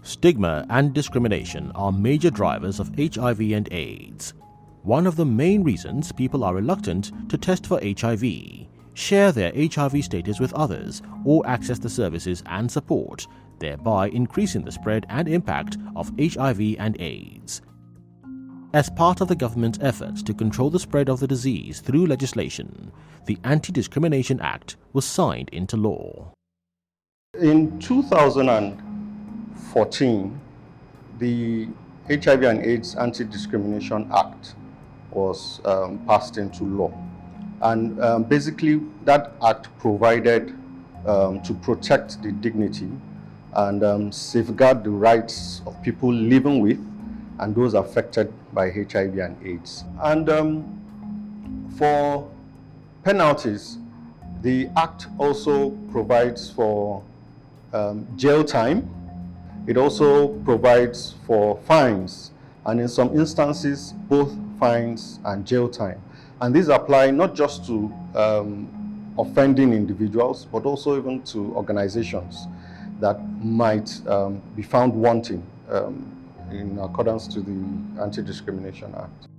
Stigma and discrimination are major drivers of HIV and AIDS. One of the main reasons people are reluctant to test for HIV, share their HIV status with others, or access the services and support, thereby increasing the spread and impact of HIV and AIDS. As part of the government's efforts to control the spread of the disease through legislation, the Antidiscrimination Act was signed into law. In 2014, the HIV and AIDS Anti-Discrimination Act was passed into law. And basically, that act provided to protect the dignity and safeguard the rights of people living with and those affected by HIV and AIDS. And for penalties, the act also provides for jail time. It also provides for fines, and in some instances, both fines and jail time. And these apply not just to offending individuals, but also even to organizations that might be found wanting in accordance to the Anti-Discrimination Act.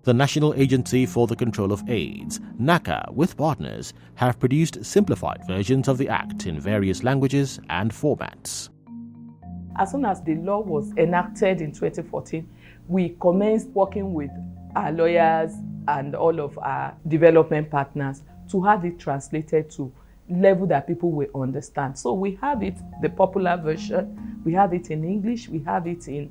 The National Agency for the Control of AIDS, NACA, with partners, have produced simplified versions of the Act in various languages and formats. As soon as the law was enacted in 2014, we commenced working with our lawyers and all of our development partners to have it translated to level that people will understand. So we have it, the popular version, we have it in English, we have it in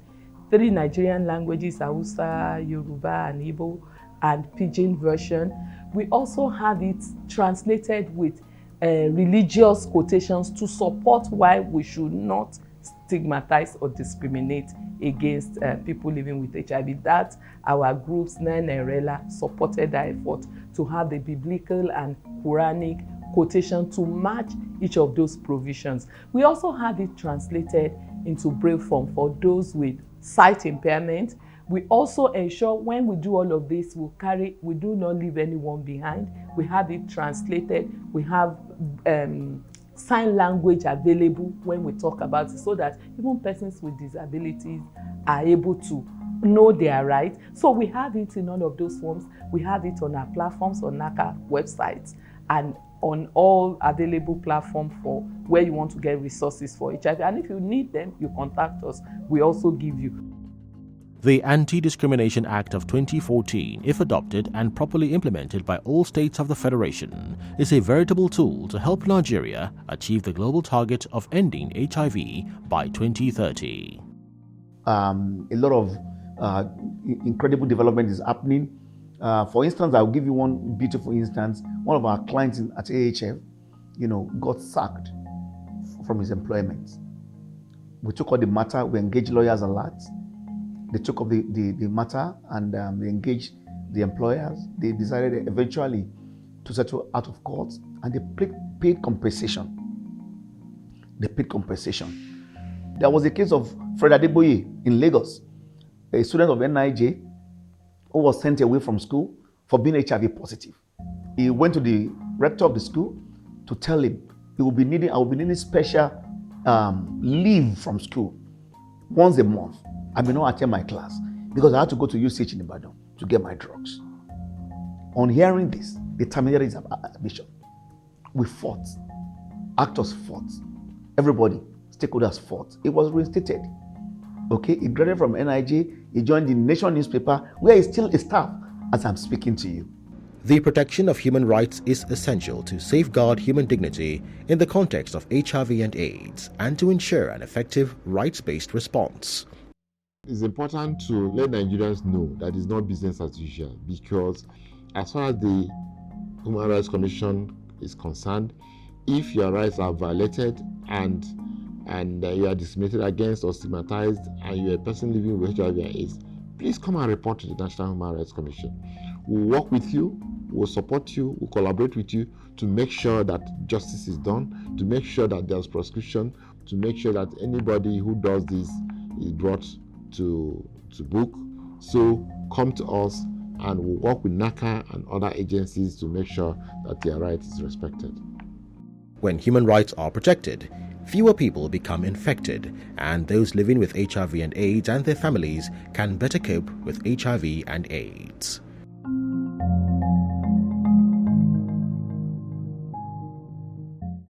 3 Nigerian languages, Hausa, Yoruba, and Igbo, and Pidgin version. We also have it translated with religious quotations to support why we should not stigmatize or discriminate against people living with HIV. That our groups, NANA and RELA, supported that effort to have the biblical and Quranic quotation to match each of those provisions. We also have it translated into Braille form for those with sight impairment. We also ensure when we do all of this, we do not leave anyone behind. We have it translated. We have sign language available when we talk about it, so that even persons with disabilities are able to know their rights. So we have it in all of those forms. We have it on our platforms, on NACA websites, and on all available platforms for where you want to get resources for HIV. And if you need them, you contact us. We also give you. The Anti-Discrimination Act of 2014, if adopted and properly implemented by all states of the Federation, is a veritable tool to help Nigeria achieve the global target of ending HIV by 2030. A lot of incredible development is happening. For instance, I'll give you one beautiful instance. One of our clients at AHF, got sacked from his employment. We took up the matter. We engaged lawyers a lot. They took up the matter and they engaged the employers. They decided eventually to settle out of court, and they paid compensation. They paid compensation. There was a case of Fred Adeboye in Lagos, a student of NIJ who was sent away from school for being HIV positive. He went to the rector of the school to tell him I will be needing special leave from school once a month. I may not attend my class because I had to go to UCH in Ibadan to get my drugs. On hearing this, they terminated his admission. We fought. Actors fought. Everybody, stakeholders fought. It was reinstated. Okay, he graduated from NIJ. He joined the Nation newspaper, where he's still a staff as I'm speaking to you. The protection of human rights is essential to safeguard human dignity in the context of HIV and AIDS and to ensure an effective rights-based response. It's important to let Nigerians know that it's not business as usual, because as far as the Human Rights Commission is concerned, if your rights are violated and you are discriminated against or stigmatized and you're a person living with HIV and AIDS, please come and report to the National Human Rights Commission. We'll work with you, we'll support you, we'll collaborate with you to make sure that justice is done, to make sure that there's prosecution, to make sure that anybody who does this is brought to book So come to us and we'll work with NACA and other agencies to make sure that their right is respected. When human rights are protected, fewer people become infected, and those living with HIV and AIDS and their families can better cope with HIV and AIDS.